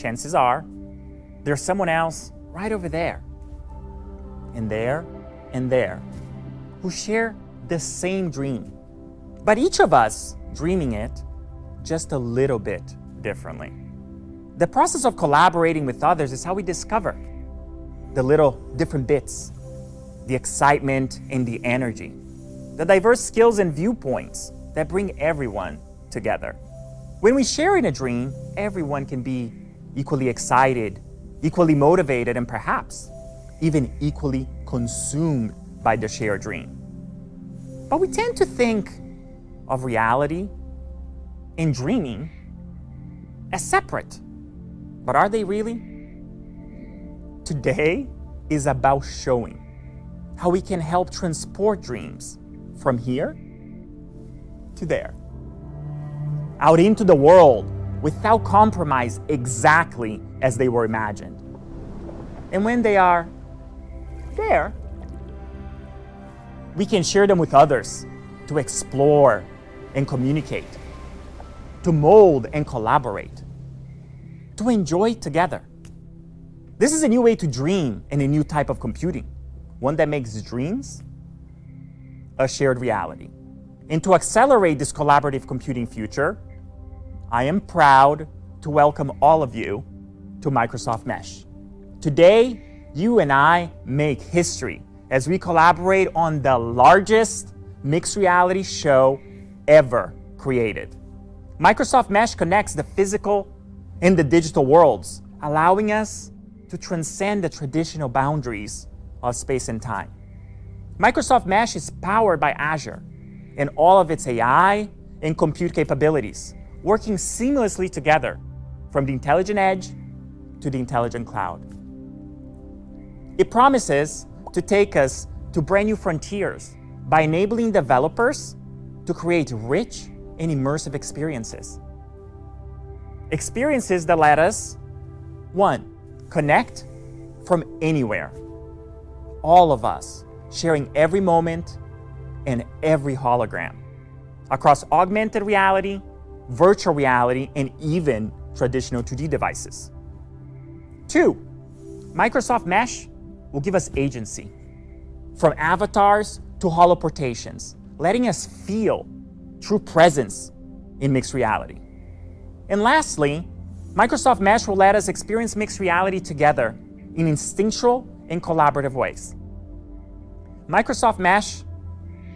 chances are there's someone else right over there, and there, and there, who share the same dream. But each of us dreaming it just a little bit differently. The process of collaborating with others is how we discover the little different bits, the excitement and the energy, the diverse skills and viewpoints that bring everyone together. When we share in a dream, everyone can be equally excited, equally motivated, and perhaps even equally consumed by the shared dream. But we tend to think of reality and dreaming as separate. But are they really? Today is about showing how we can help transport dreams from here to there, out into the world without compromise, exactly as they were imagined. And when they are there, we can share them with others to explore and communicate, to mold and collaborate, to enjoy together. This is a new way to dream and a new type of computing, one that makes dreams a shared reality. And to accelerate this collaborative computing future, I am proud to welcome all of you to Microsoft Mesh. Today, you and I make history as we collaborate on the largest mixed reality show ever created. Microsoft Mesh connects the physical and the digital worlds, allowing us to transcend the traditional boundaries of space and time. Microsoft Mesh is powered by Azure and all of its AI and compute capabilities, working seamlessly together from the intelligent edge to the intelligent cloud. It promises to take us to brand new frontiers by enabling developers to create rich and immersive experiences. Experiences that let us, 1, connect from anywhere. All of us sharing every moment and every hologram across augmented reality, virtual reality, and even traditional 2D devices. 2, Microsoft Mesh will give us agency, from avatars to holoportations, letting us feel true presence in mixed reality. And lastly, Microsoft Mesh will let us experience mixed reality together in instinctual and collaborative ways. Microsoft Mesh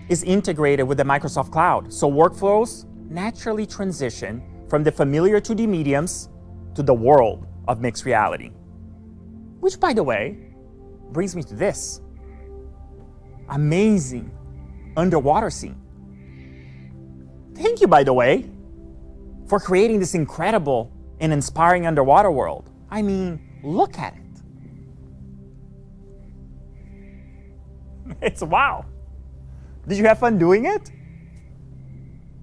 is integrated with the Microsoft Cloud, so workflows naturally transition from the familiar 2D mediums to the world of mixed reality. Which, by the way, brings me to this amazing underwater scene. Thank you, by the way, for creating this incredible and inspiring underwater world. I mean, look at it. It's wow. Did you have fun doing it?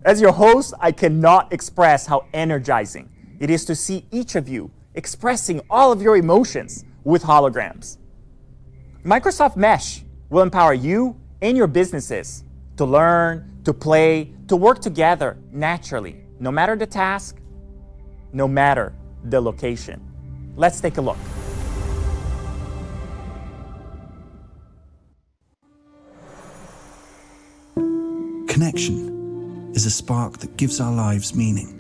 As your host, I cannot express how energizing it is to see each of you expressing all of your emotions with holograms. Microsoft Mesh will empower you and your businesses to learn, to play, to work together naturally, no matter the task, no matter the location. Let's take a look. Connection is a spark that gives our lives meaning.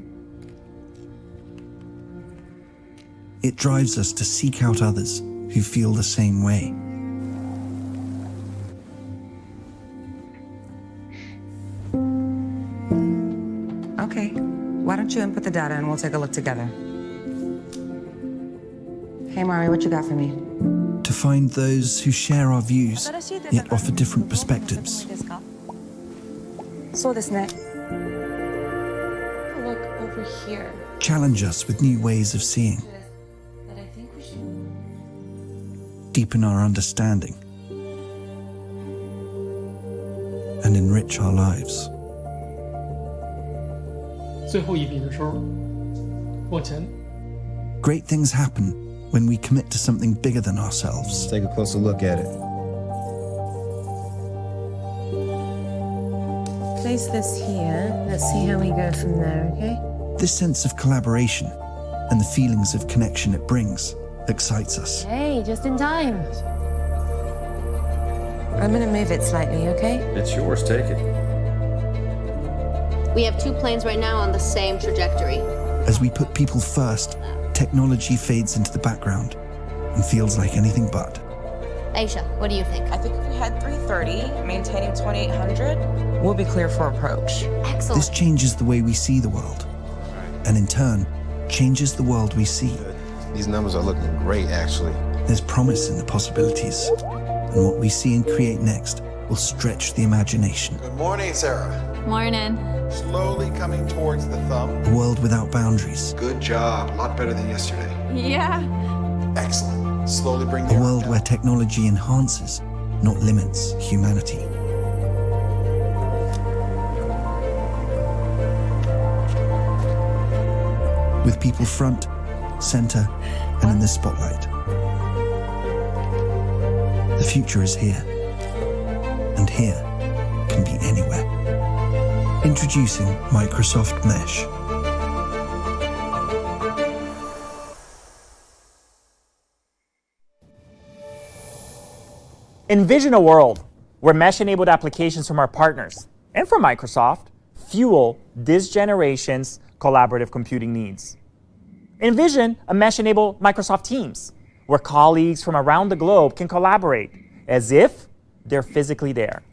It drives us to seek out others who feel the same way. Okay, why don't you input the data and we'll take a look together. Hey Mari, what you got for me? To find those who share our views, yet offer different perspectives. So this net. Look over here. Challenge us with new ways of seeing. That I think we should. Deepen our understanding. And enrich our lives. 最后一笔的时候，往前。 Great things happen when we commit to something bigger than ourselves. Take a closer look at it. Place this here. Let's see how we go from there, okay? This sense of collaboration and the feelings of connection it brings excites us. Hey, just in time. I'm gonna move it slightly, okay? It's yours, take it. We have 2 planes right now on the same trajectory. As we put people first, technology fades into the background and feels like anything but. Aisha, what do you think? I think if we had 330, maintaining 2800, We'll be clear for approach. Excellent. This changes the way we see the world, and in turn, changes the world we see. These numbers are looking great, actually. There's promise in the possibilities, and what we see and create next will stretch the imagination. Good morning, Sarah. Morning. Slowly coming towards the thumb. A world without boundaries, Good job. A lot better than yesterday. Yeah. Excellent. Slowly bring the a arm world down. where technology enhances, not limits, humanity. With people front, center, and in the spotlight. The future is here, and here can be anywhere. Introducing Microsoft Mesh. Envision a world where mesh-enabled applications from our partners and from Microsoft fuel this generation's collaborative computing needs. Envision a mesh-enabled Microsoft Teams where colleagues from around the globe can collaborate as if they're physically there.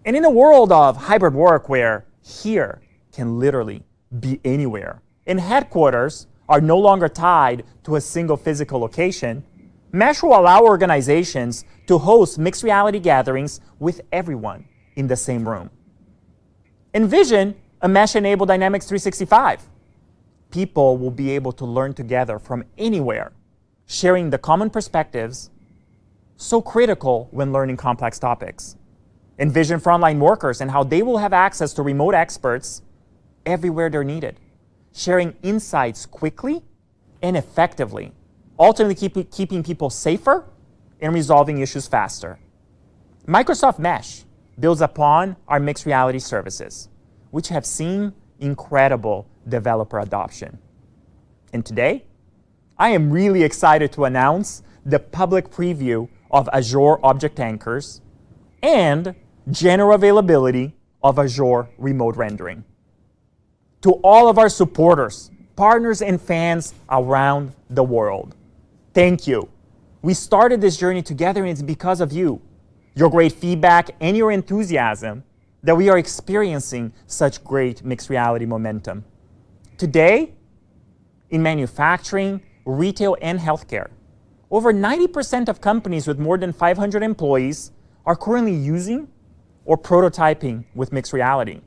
And in a world of hybrid work where here can literally be anywhere, and headquarters are no longer tied to a single physical location, Mesh will allow organizations to host mixed reality gatherings with everyone in the same room. Envision a Mesh-enabled Dynamics 365. People will be able to learn together from anywhere, sharing the common perspectives so critical when learning complex topics. Envision frontline workers and how they will have access to remote experts everywhere they're needed, sharing insights quickly and effectively, ultimately keeping people safer and resolving issues faster. Microsoft Mesh builds upon our mixed reality services, which have seen incredible developer adoption. And today, I am really excited to announce the public preview of Azure Object Anchors and general availability of Azure Remote Rendering. To all of our supporters, partners, and fans around the world, thank you. We started this journey together, and it's because of you, your great feedback, and your enthusiasm that we are experiencing such great mixed reality momentum. Today, in manufacturing, retail, and healthcare, over 90% of companies with more than 500 employees are currently using or prototyping with mixed reality.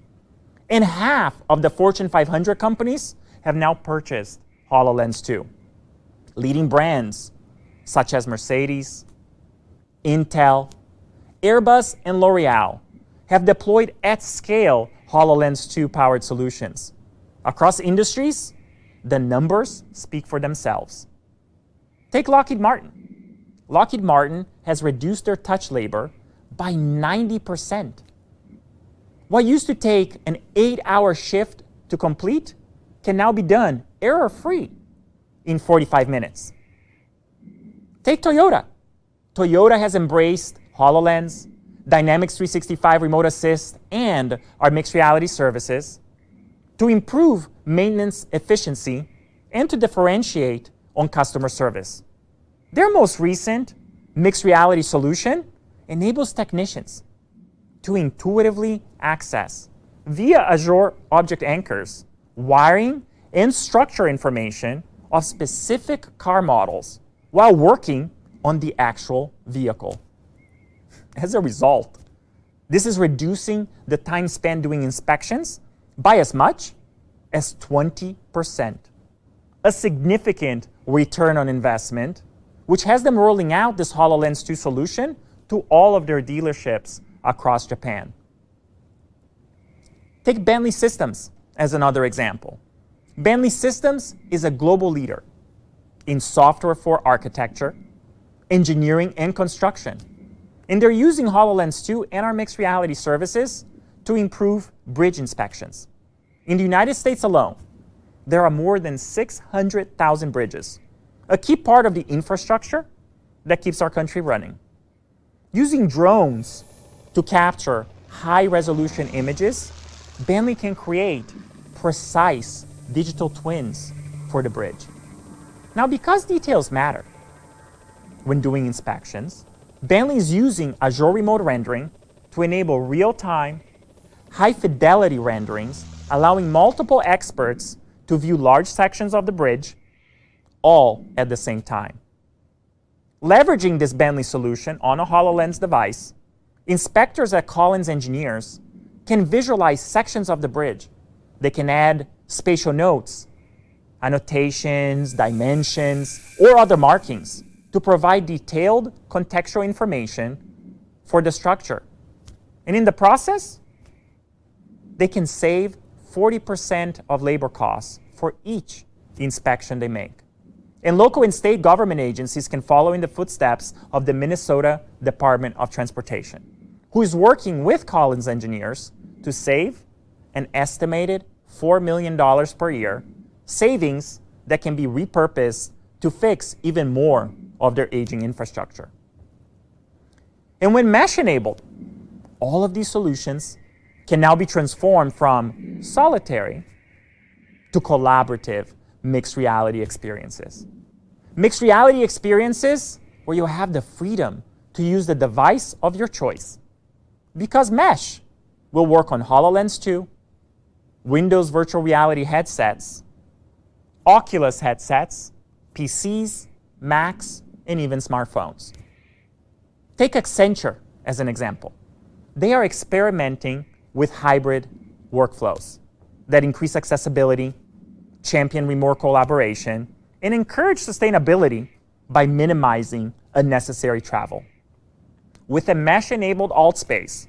And half of the Fortune 500 companies have now purchased HoloLens 2. Leading brands such as Mercedes, Intel, Airbus, and L'Oreal have deployed at scale HoloLens 2 powered solutions. Across industries, the numbers speak for themselves. Take Lockheed Martin. Lockheed Martin has reduced their touch labor by 90%. What used to take an 8-hour shift to complete can now be done error-free in 45 minutes. Take Toyota. Toyota has embraced HoloLens, Dynamics 365 Remote Assist, and our mixed reality services to improve maintenance efficiency and to differentiate on customer service. Their most recent mixed reality solution enables technicians to intuitively access, via Azure Object Anchors, wiring and structure information of specific car models while working on the actual vehicle. As a result, this is reducing the time spent doing inspections by as much as 20%. A significant return on investment, which has them rolling out this HoloLens 2 solution to all of their dealerships across Japan. Take Bentley Systems as another example. Bentley Systems is a global leader in software for architecture, engineering, and construction. And they're using HoloLens 2 and our mixed reality services to improve bridge inspections. In the United States alone, there are more than 600,000 bridges, a key part of the infrastructure that keeps our country running. Using drones to capture high-resolution images, Bentley can create precise digital twins for the bridge. Now, because details matter when doing inspections, Bentley is using Azure Remote Rendering to enable real-time, high-fidelity renderings, allowing multiple experts to view large sections of the bridge, all at the same time. Leveraging this Bentley solution on a HoloLens device, inspectors at Collins Engineers can visualize sections of the bridge. They can add spatial notes, annotations, dimensions, or other markings to provide detailed contextual information for the structure. And in the process, they can save 40% of labor costs for each inspection they make. And local and state government agencies can follow in the footsteps of the Minnesota Department of Transportation, who is working with Collins Engineers to save an estimated $4 million per year, savings that can be repurposed to fix even more of their aging infrastructure. And when mesh-enabled, all of these solutions can now be transformed from solitary to collaborative mixed reality experiences. Mixed reality experiences where you have the freedom to use the device of your choice. Because Mesh will work on HoloLens 2, Windows virtual reality headsets, Oculus headsets, PCs, Macs, and even smartphones. Take Accenture as an example. They are experimenting with hybrid workflows that increase accessibility, champion remote collaboration, and encourage sustainability by minimizing unnecessary travel. With a mesh-enabled altspace,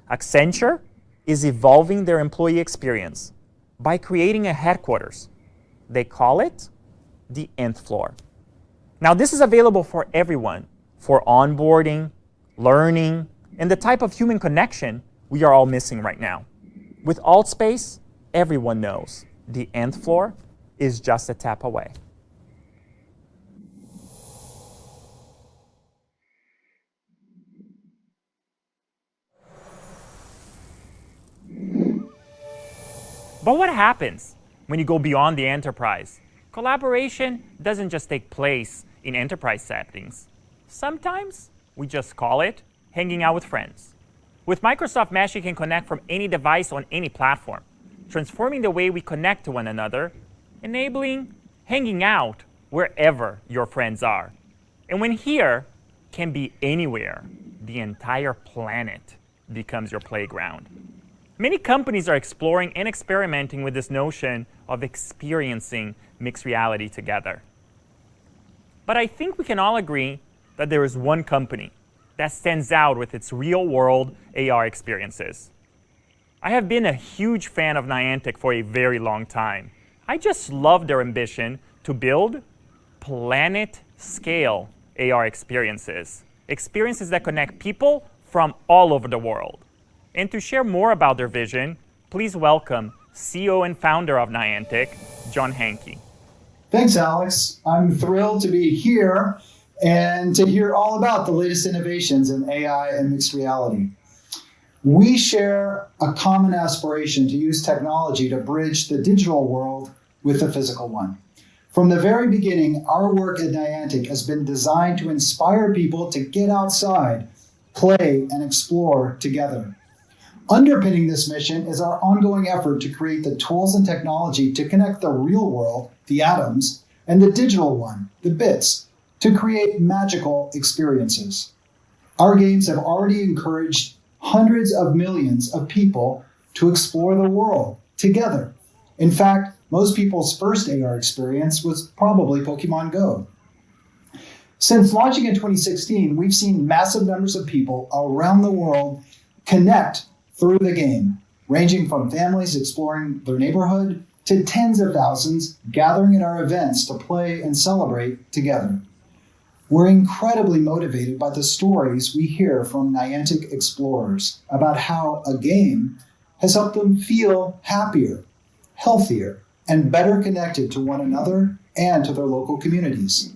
Accenture is evolving their employee experience by creating a headquarters. They call it the nth floor. Now, this is available for everyone for onboarding, learning, and the type of human connection we are all missing right now. With altspace, everyone knows the nth floor is just a tap away. But what happens when you go beyond the enterprise? Collaboration doesn't just take place in enterprise settings. Sometimes we just call it hanging out with friends. With Microsoft Mesh, you can connect from any device on any platform, transforming the way we connect to one another, enabling hanging out wherever your friends are. And when here can be anywhere, the entire planet becomes your playground. Many companies are exploring and experimenting with this notion of experiencing mixed reality together. But I think we can all agree that there is one company that stands out with its real-world AR experiences. I have been a huge fan of Niantic for a very long time. I just love their ambition to build planet-scale AR experiences, experiences that connect people from all over the world. And to share more about their vision, please welcome CEO and founder of Niantic, John Hanke. Thanks, Alex. I'm thrilled to be here and to hear all about the latest innovations in AI and mixed reality. We share a common aspiration to use technology to bridge the digital world with the physical one. From the very beginning, our work at Niantic has been designed to inspire people to get outside, play, and explore together. Underpinning this mission is our ongoing effort to create the tools and technology to connect the real world, the atoms, and the digital one, the bits, to create magical experiences. Our games have already encouraged hundreds of millions of people to explore the world together. In fact, most people's first AR experience was probably Pokemon Go. Since launching in 2016, we've seen massive numbers of people around the world connect through the game, ranging from families exploring their neighborhood to tens of thousands gathering at our events to play and celebrate together. We're incredibly motivated by the stories we hear from Niantic explorers about how a game has helped them feel happier, healthier, and better connected to one another and to their local communities.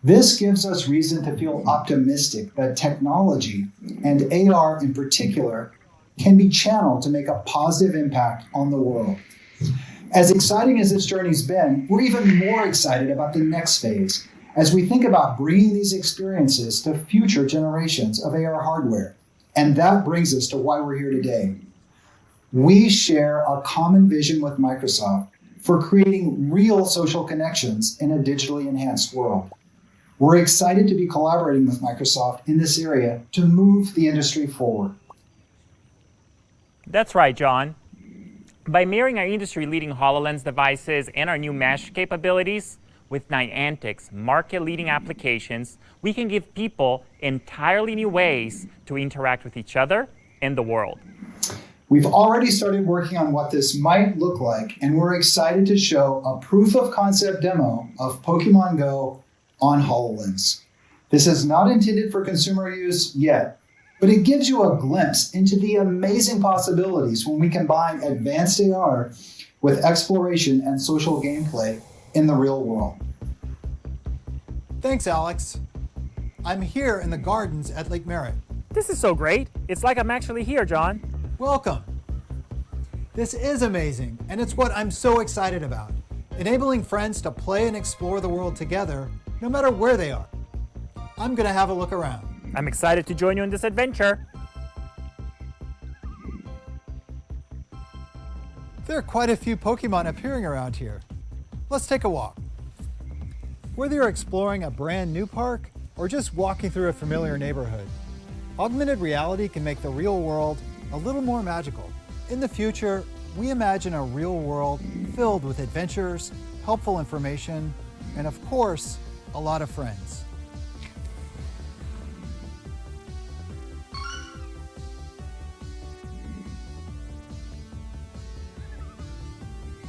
This gives us reason to feel optimistic that technology, and AR in particular, can be channeled to make a positive impact on the world. As exciting as this journey's been, we're even more excited about the next phase as we think about bringing these experiences to future generations of AR hardware. And that brings us to why we're here today. We share a common vision with Microsoft for creating real social connections in a digitally enhanced world. We're excited to be collaborating with Microsoft in this area to move the industry forward. That's right, John. By marrying our industry-leading HoloLens devices and our new mesh capabilities with Niantic's market-leading applications, we can give people entirely new ways to interact with each other and the world. We've already started working on what this might look like, and we're excited to show a proof of concept demo of Pokemon Go on HoloLens. This is not intended for consumer use yet, but it gives you a glimpse into the amazing possibilities when we combine advanced AR with exploration and social gameplay in the real world. Thanks, Alex. I'm here in the gardens at Lake Merritt. This is so great. It's like I'm actually here, John. Welcome. This is amazing, and it's what I'm so excited about. Enabling friends to play and explore the world together, no matter where they are. I'm gonna have a look around. I'm excited to join you in this adventure. There are quite a few Pokemon appearing around here. Let's take a walk. Whether you're exploring a brand new park or just walking through a familiar neighborhood, augmented reality can make the real world a little more magical. In the future, we imagine a real world filled with adventures, helpful information, and of course, a lot of friends.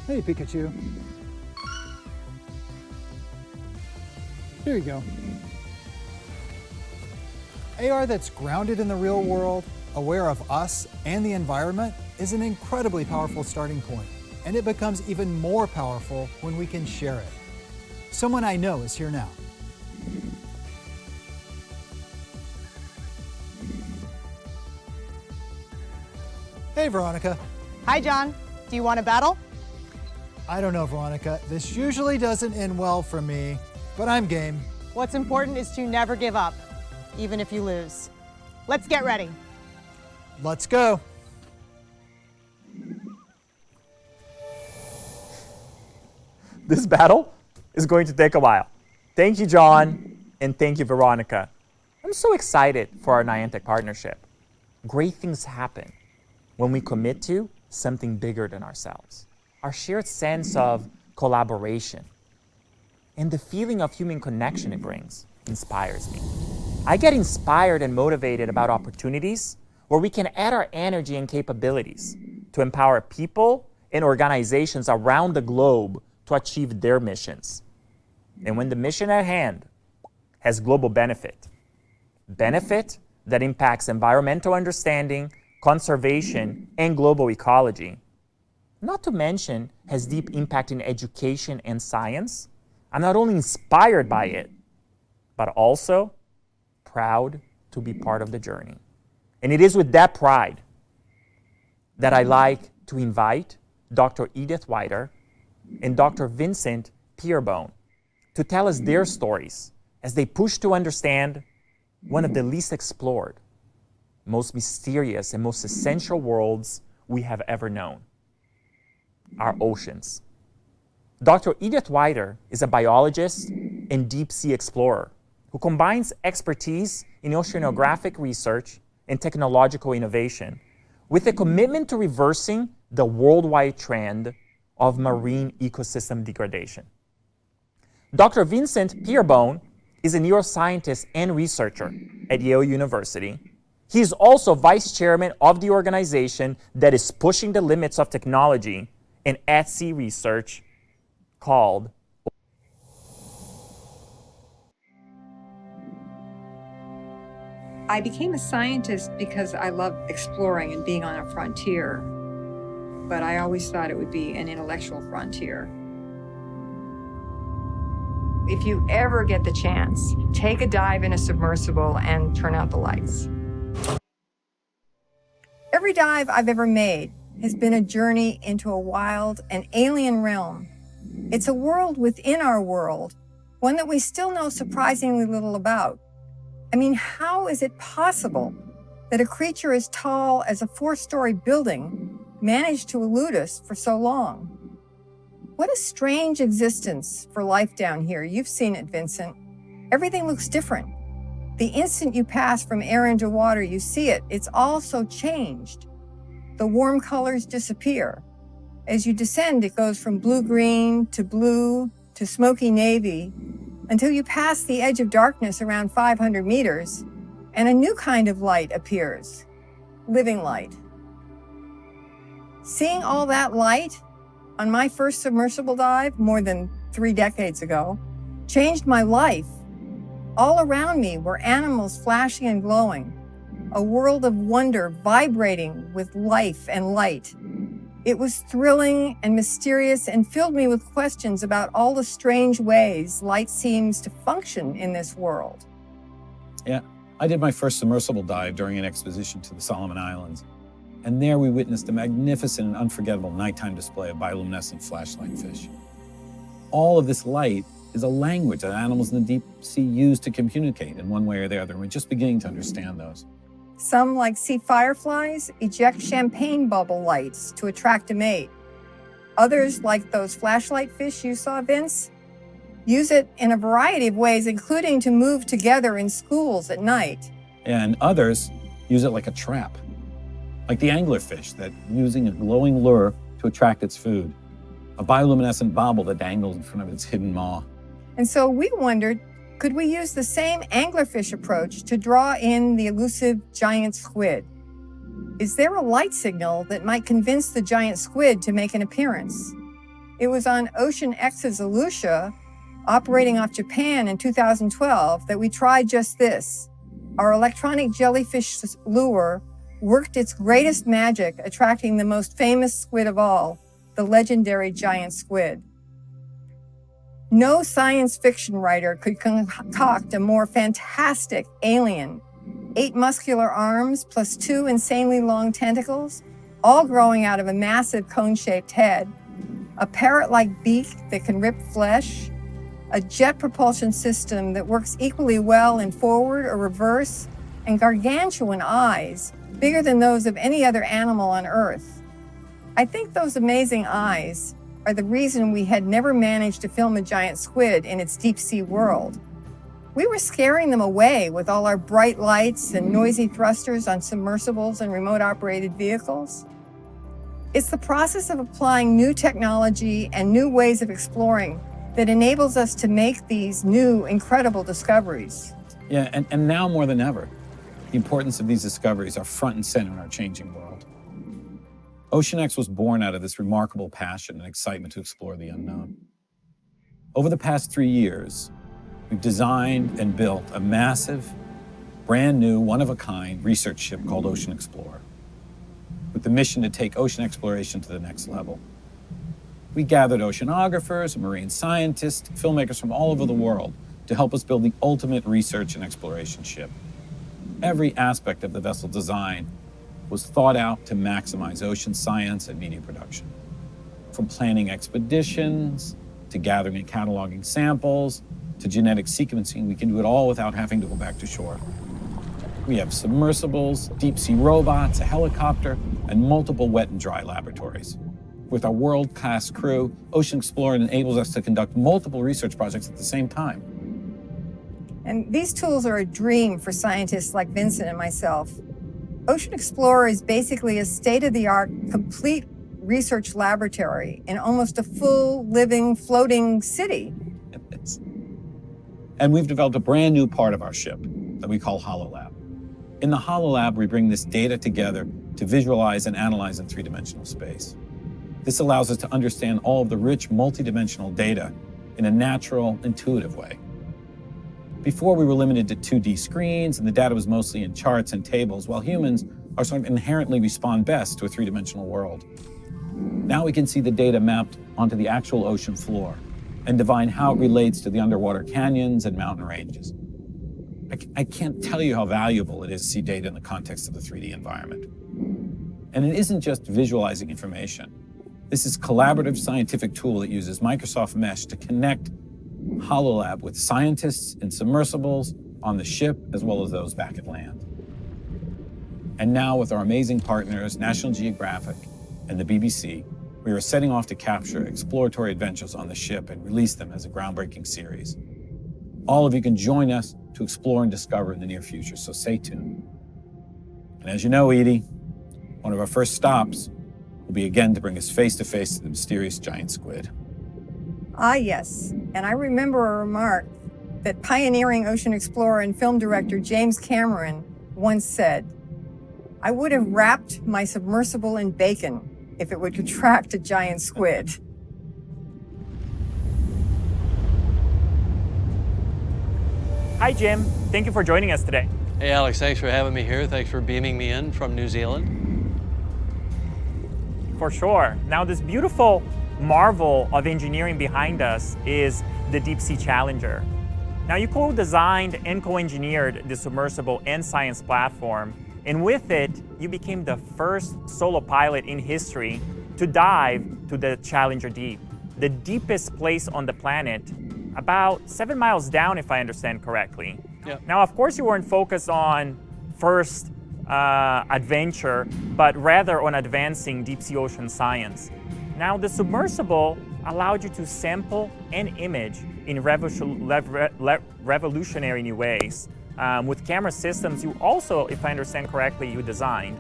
Hey, Pikachu. Here you go. AR that's grounded in the real world, aware of us and the environment, is an incredibly powerful starting point, and it becomes even more powerful when we can share it. Someone I know is here now. Hey, Veronica. Hi, John. Do you want to battle? I don't know, Veronica. This usually doesn't end well for me, but I'm game. What's important is to never give up, even if you lose. Let's get ready. Let's go. This battle is going to take a while. Thank you, John, and thank you, Veronica. I'm so excited for our Niantic partnership. Great things happen when we commit to something bigger than ourselves. Our shared sense of collaboration and the feeling of human connection it brings inspires me. I get inspired and motivated about opportunities where we can add our energy and capabilities to empower people and organizations around the globe to achieve their missions. And when the mission at hand has global benefit that impacts environmental understanding, conservation, and global ecology, not to mention has deep impact in education and science, I'm not only inspired by it, but also proud to be part of the journey. And it is with that pride that I like to invite Dr. Edith Whiter and Dr. Vincent Peerbone to tell us their stories as they push to understand one of the least explored, most mysterious, and most essential worlds we have ever known, our oceans. Dr. Edith Whiter is a biologist and deep sea explorer who combines expertise in oceanographic research and technological innovation with a commitment to reversing the worldwide trend of marine ecosystem degradation. Dr. Vincent Peerbone is a neuroscientist and researcher at Yale University. He is also vice chairman of the organization that is pushing the limits of technology and at-sea research called I became a scientist because I love exploring and being on a frontier. but I always thought it would be an intellectual frontier. If you ever get the chance, take a dive in a submersible and turn out the lights. Every dive I've ever made has been a journey into a wild and alien realm. It's a world within our world, one that we still know surprisingly little about. I mean, how is it possible that a creature as tall as a 4-story building managed to elude us for so long? What a strange existence for life down here. You've seen it, Vincent. Everything looks different. The instant you pass from air into water, you see it. It's all so changed. The warm colors disappear. As you descend, it goes from blue-green to blue to smoky navy until you pass the edge of darkness around 500 meters, and a new kind of light appears, living light. Seeing all that light on my first submersible dive more than 3 decades ago changed my life. All around me were animals flashing and glowing, a world of wonder vibrating with life and light. It was thrilling and mysterious and filled me with questions about all the strange ways light seems to function in this world. Yeah, I did my first submersible dive during an expedition to the Solomon Islands. And there we witnessed a magnificent and unforgettable nighttime display of bioluminescent flashlight fish. All of this light is a language that animals in the deep sea use to communicate in one way or the other. We're just beginning to understand those. Some, like sea fireflies, eject champagne bubble lights to attract a mate. Others, like those flashlight fish you saw, Vince, use it in a variety of ways, including to move together in schools at night. And others use it like a trap, like the anglerfish that using a glowing lure to attract its food, a bioluminescent bobble that dangles in front of its hidden maw. And so we wondered, could we use the same anglerfish approach to draw in the elusive giant squid? Is there a light signal that might convince the giant squid to make an appearance? It was on Ocean X's Aleutian, operating off Japan in 2012, that we tried just this. Our electronic jellyfish lure worked its greatest magic, attracting the most famous squid of all, the legendary giant squid. No science fiction writer could concoct a more fantastic alien. 8 muscular arms plus 2 insanely long tentacles, all growing out of a massive cone-shaped head, a parrot-like beak that can rip flesh, a jet propulsion system that works equally well in forward or reverse, and gargantuan eyes, bigger than those of any other animal on Earth. I think those amazing eyes are the reason we had never managed to film a giant squid in its deep sea world. We were scaring them away with all our bright lights and noisy thrusters on submersibles and remote-operated vehicles. It's the process of applying new technology and new ways of exploring that enables us to make these new, incredible discoveries. Yeah, and now more than ever, the importance of these discoveries are front and center in our changing world. Ocean X was born out of this remarkable passion and excitement to explore the unknown. Over the past 3 years, we've designed and built a massive, brand new, one-of-a-kind research ship called Ocean Explorer, with the mission to take ocean exploration to the next level. We gathered oceanographers, marine scientists, filmmakers from all over the world to help us build the ultimate research and exploration ship. Every aspect of the vessel design was thought out to maximize ocean science and media production. From planning expeditions, to gathering and cataloging samples, to genetic sequencing, we can do it all without having to go back to shore. We have submersibles, deep-sea robots, a helicopter, and multiple wet and dry laboratories. With our world-class crew, Ocean Explorer enables us to conduct multiple research projects at the same time. And these tools are a dream for scientists like Vincent and myself. Ocean Explorer is basically a state-of-the-art, complete research laboratory in almost a full, living, floating city. And we've developed a brand new part of our ship that we call HoloLab. In the HoloLab, we bring this data together to visualize and analyze in 3-dimensional space. This allows us to understand all of the rich, multidimensional data in a natural, intuitive way. Before, we were limited to 2D screens, and the data was mostly in charts and tables, while humans are sort of inherently respond best to a 3-dimensional world. Now we can see the data mapped onto the actual ocean floor and divine how it relates to the underwater canyons and mountain ranges. I can't tell you how valuable it is to see data in the context of the 3D environment. And it isn't just visualizing information. This is a collaborative scientific tool that uses Microsoft Mesh to connect HoloLab with scientists in submersibles on the ship, as well as those back at land. And now with our amazing partners, National Geographic and the BBC, we are setting off to capture exploratory adventures on the ship and release them as a groundbreaking series. All of you can join us to explore and discover in the near future, so stay tuned. And as you know, Edie, one of our first stops will be again to bring us face to face to the mysterious giant squid. Ah, yes. And I remember a remark that pioneering ocean explorer and film director James Cameron once said, "I would have wrapped my submersible in bacon if it would attract a giant squid." Hi, Jim. Thank you for joining us today. Hey, Alex, thanks for having me here. Thanks for beaming me in from New Zealand. For sure. Now, this beautiful marvel of engineering behind us is the Deep Sea Challenger. Now, you co-designed and co-engineered the submersible and science platform, and with it, you became the first solo pilot in history to dive to the Challenger Deep, the deepest place on the planet, about 7 miles down, if I understand correctly. Yep. Now, of course, you weren't focused on first adventure, but rather on advancing deep sea ocean science. Now, the submersible allowed you to sample and image in revolutionary new ways. With camera systems you also, if I understand correctly, you designed.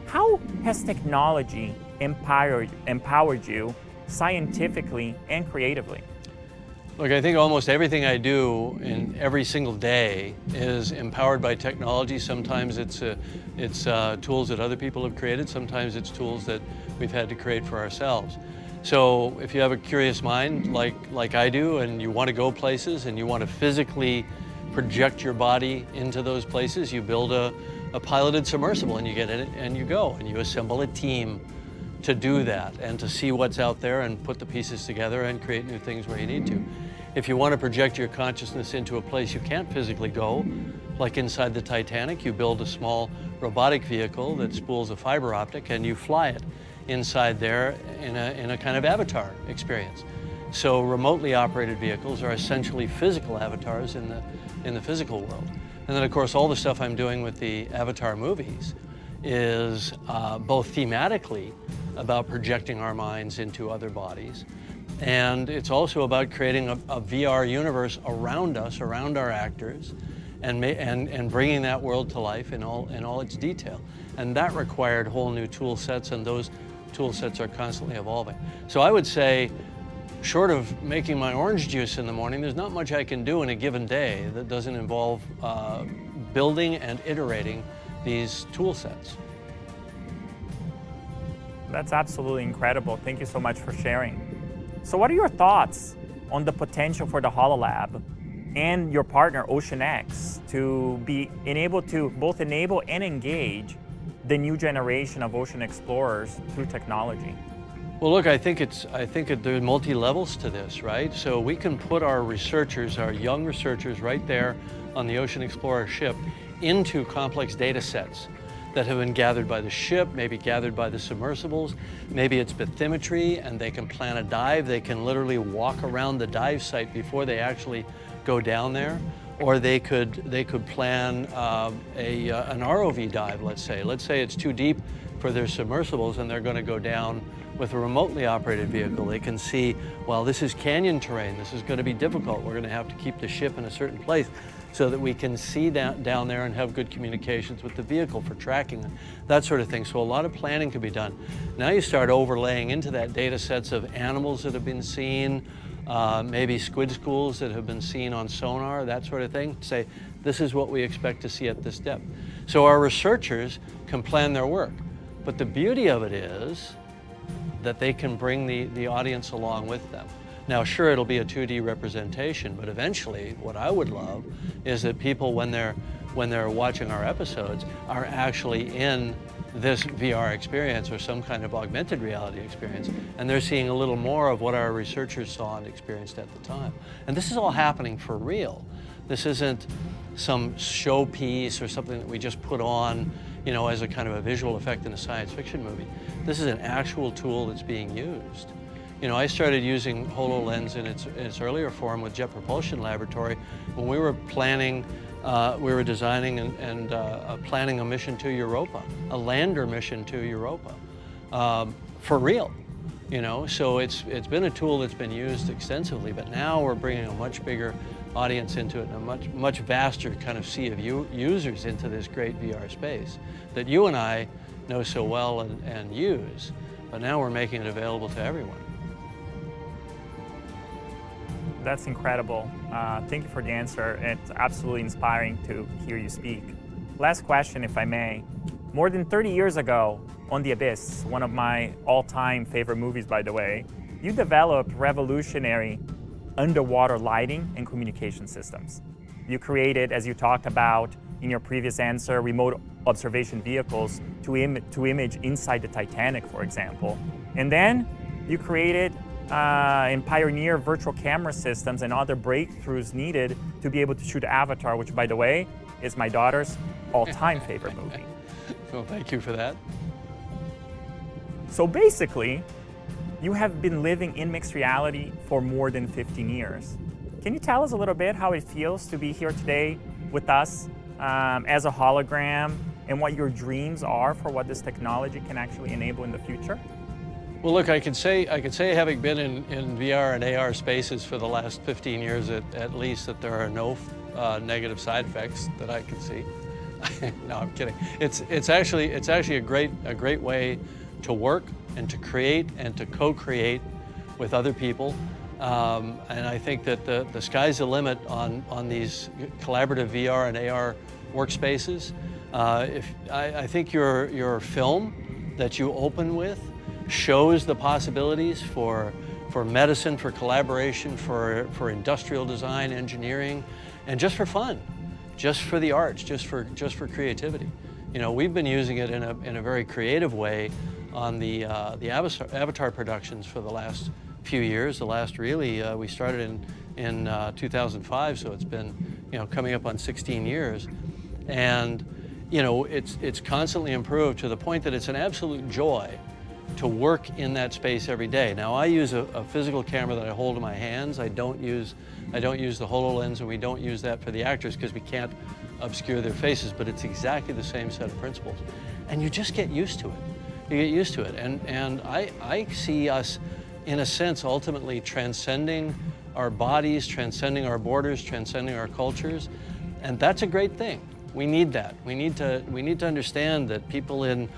How has technology empowered you scientifically and creatively? Look, I think almost everything I do in every single day is empowered by technology. Sometimes it's tools that other people have created. Sometimes it's tools that we've had to create for ourselves. So if you have a curious mind like I do, and you want to go places and you want to physically project your body into those places, you build a piloted submersible and you get in it and you go and you assemble a team to do that and to see what's out there and put the pieces together and create new things where you need to. If you want to project your consciousness into a place you can't physically go, like inside the Titanic, you build a small robotic vehicle that spools a fiber optic and you fly it inside there in a kind of avatar experience. So remotely operated vehicles are essentially physical avatars in the physical world. And then of course all the stuff I'm doing with the Avatar movies is both thematically about projecting our minds into other bodies, and it's also about creating a VR universe around us, around our actors, and bringing that world to life in all its detail. And that required whole new tool sets, and those tool sets are constantly evolving. So I would say, short of making my orange juice in the morning, there's not much I can do in a given day that doesn't involve building and iterating these tool sets. That's absolutely incredible. Thank you so much for sharing. So what are your thoughts on the potential for the HoloLab and your partner OceanX to be able to both enable and engage the new generation of ocean explorers through technology? Well, look, I think there are multi-levels to this, right? So we can put our researchers, our young researchers right there on the Ocean Explorer ship into complex data sets that have been gathered by the ship, maybe gathered by the submersibles. Maybe it's bathymetry and they can plan a dive. They can literally walk around the dive site before they actually go down there. Or they could plan an ROV dive, let's say. Let's say it's too deep for their submersibles and they're gonna go down with a remotely operated vehicle. They can see, well, this is canyon terrain. This is gonna be difficult. We're gonna have to keep the ship in a certain place so that we can see down there and have good communications with the vehicle for tracking, that sort of thing. So a lot of planning can be done. Now you start overlaying into that data sets of animals that have been seen, maybe squid schools that have been seen on sonar, that sort of thing. Say, this is what we expect to see at this depth. So our researchers can plan their work. But the beauty of it is that they can bring the audience along with them. Now, sure, it'll be a 2D representation, but eventually what I would love is that people, when they're when they're watching our episodes are actually in this VR experience or some kind of augmented reality experience, and they're seeing a little more of what our researchers saw and experienced at the time. And this is all happening for real. This isn't some showpiece or something that we just put on, you know, as a kind of a visual effect in a science fiction movie. This is an actual tool that's being used. You know, I started using HoloLens in its earlier form with Jet Propulsion Laboratory when we were planning, we were designing and planning a mission to Europa, a lander mission to Europa, for real. You know, so it's been a tool that's been used extensively, but now we're bringing a much bigger audience into it and a much vaster kind of sea of users into this great VR space that you and I know so well and use, but now we're making it available to everyone. That's incredible. Thank you for the answer. It's absolutely inspiring to hear you speak. Last question, if I may. More than 30 years ago, On the Abyss, one of my all-time favorite movies, by the way, you developed revolutionary underwater lighting and communication systems. You created, as you talked about in your previous answer, remote observation vehicles to image inside the Titanic, for example. And then you created and pioneer virtual camera systems and other breakthroughs needed to be able to shoot Avatar, which, by the way, is my daughter's all-time favorite movie. Well, thank you for that. So basically, you have been living in mixed reality for more than 15 years. Can you tell us a little bit how it feels to be here today with us as a hologram and what your dreams are for what this technology can actually enable in the future? Well, look, I can say having been in VR and AR spaces for the last 15 years at least, that there are no negative side effects that I can see. No, I'm kidding. It's actually a great way to work and to create and to co-create with other people. And I think that the sky's the limit on these collaborative VR and AR workspaces. I think your film that you open with shows the possibilities for medicine, for collaboration, for industrial design, engineering, and just for fun, just for the arts, just for creativity. You know, we've been using it in a very creative way on the Avatar productions for the last few years. The last really, we started in 2005, so it's been, you know, coming up on 16 years. And, you know, it's constantly improved to the point that it's an absolute joy to work in that space every day. Now, I use a physical camera that I hold in my hands. I don't use the HoloLens, and we don't use that for the actors because we can't obscure their faces, but it's exactly the same set of principles. And you just get used to it. You get used to it. And I see us, in a sense, ultimately transcending our bodies, transcending our borders, transcending our cultures. And that's a great thing. We need that. We need to understand that people in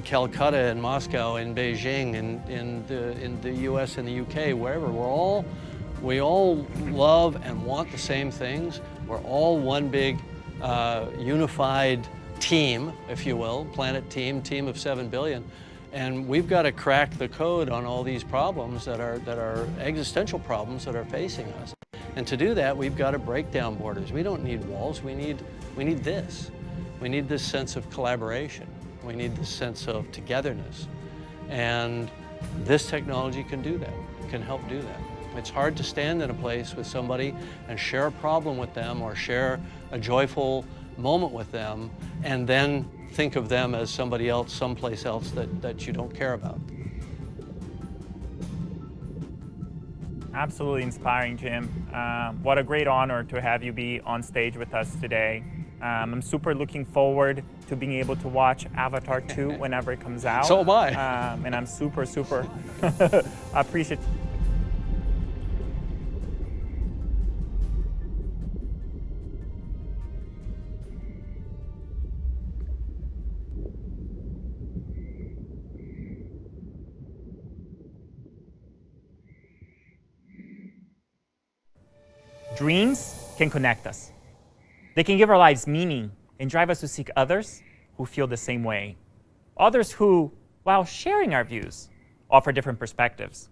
Calcutta and Moscow and Beijing and in the US and the UK, wherever, we all love and want the same things. We're all one big unified team, if you will, planet team of 7 billion. And we've got to crack the code on all these problems that are existential problems that are facing us. And to do that, we've got to break down borders. We don't need walls, we need this. We need this sense of collaboration. We need this sense of togetherness. And this technology can do that, can help do that. It's hard to stand in a place with somebody and share a problem with them or share a joyful moment with them and then think of them as somebody else, someplace else that you don't care about. Absolutely inspiring, Jim. What a great honor to have you be on stage with us today. I'm super looking forward to being able to watch Avatar 2 whenever it comes out. So am I. And I'm super appreciative. Dreams can connect us. They can give our lives meaning and drive us to seek others who feel the same way. Others who, while sharing our views, offer different perspectives.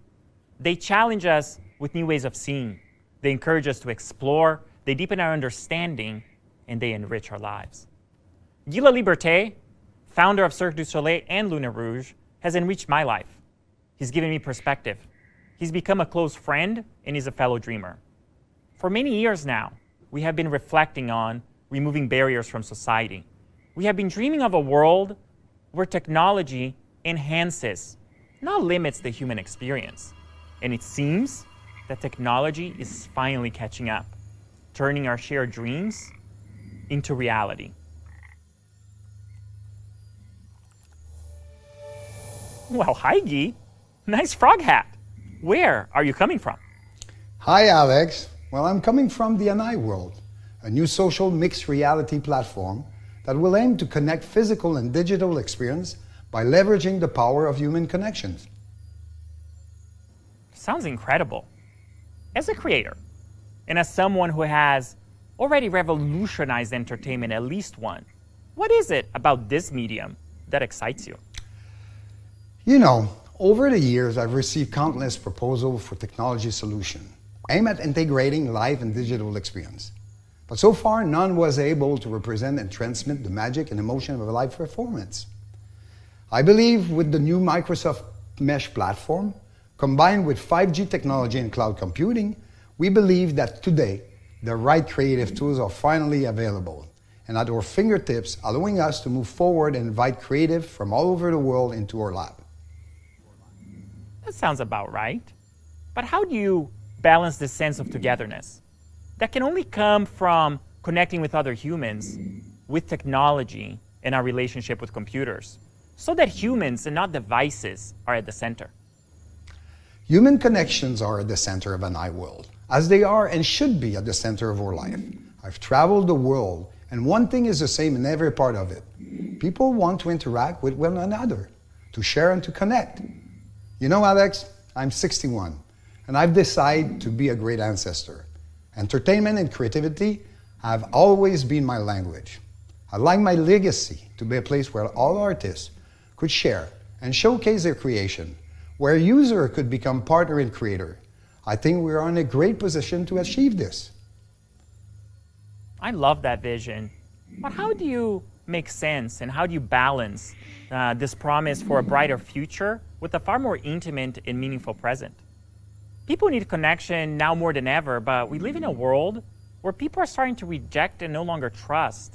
They challenge us with new ways of seeing. They encourage us to explore. They deepen our understanding. and they enrich our lives. Guy Liberté, founder of Cirque du Soleil and Luna Rouge, has enriched my life. He's given me perspective. He's become a close friend, and he's a fellow dreamer. For many years now, we have been reflecting on removing barriers from society. We have been dreaming of a world where technology enhances, not limits, the human experience. And it seems that technology is finally catching up, turning our shared dreams into reality. Well, hi, Guy. Nice frog hat. Where are you coming from? Hi, Alex. Well, I'm coming from the NI World, a new social mixed reality platform that will aim to connect physical and digital experience by leveraging the power of human connections. Sounds incredible. As a creator, and as someone who has already revolutionized entertainment at least once, what is it about this medium that excites you? You know, over the years, I've received countless proposals for technology solutions aimed at integrating live and digital experience. But so far, none was able to represent and transmit the magic and emotion of a live performance. I believe with the new Microsoft Mesh platform, combined with 5G technology and cloud computing, we believe that today, the right creative tools are finally available and at our fingertips, allowing us to move forward and invite creative from all over the world into our lab. That sounds about right. But how do you balance this sense of togetherness that can only come from connecting with other humans, with technology, and our relationship with computers, so that humans and not devices are at the center? Human connections are at the center of an NI world, as they are and should be at the center of our life. I've traveled the world, and one thing is the same in every part of it. People want to interact with one another, to share and to connect. You know, Alex, I'm 61, and I've decided to be a great ancestor. Entertainment and creativity have always been my language. I'd like my legacy to be a place where all artists could share and showcase their creation, where a user could become partner and creator. I think we are in a great position to achieve this. I love that vision. But how do you make sense and how do you balance this promise for a brighter future with a far more intimate and meaningful present? People need connection now more than ever, but we live in a world where people are starting to reject and no longer trust,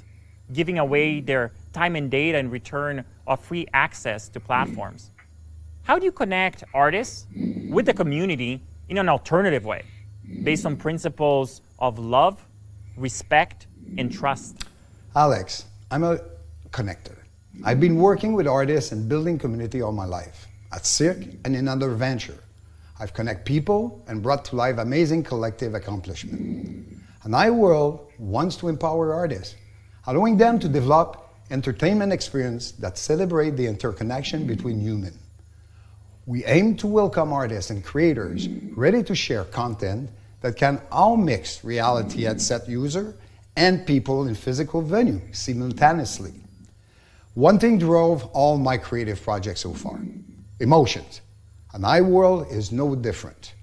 giving away their time and data in return of free access to platforms. How do you connect artists with the community in an alternative way, based on principles of love, respect, and trust? Alex, I'm a connector. I've been working with artists and building community all my life, at Cirque and in other ventures. I've connected people and brought to life amazing collective accomplishment. An NI World wants to empower artists, allowing them to develop entertainment experience that celebrate the interconnection between humans. We aim to welcome artists and creators ready to share content that can all mix reality headset user and people in physical venue simultaneously. One thing drove all my creative projects so far: emotions. An NI World is no different.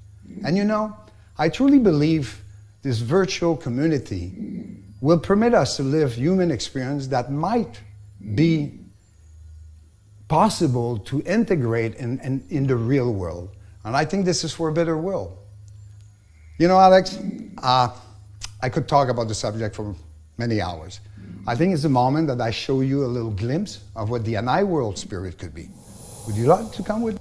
And you know, I truly believe this virtual community will permit us to live human experience that might be possible to integrate in the real world. And I think this is for a better world. You know, Alex, I could talk about the subject for many hours. I think it's the moment that I show you a little glimpse of what the NI World spirit could be. Would you like to come with me?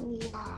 Wow.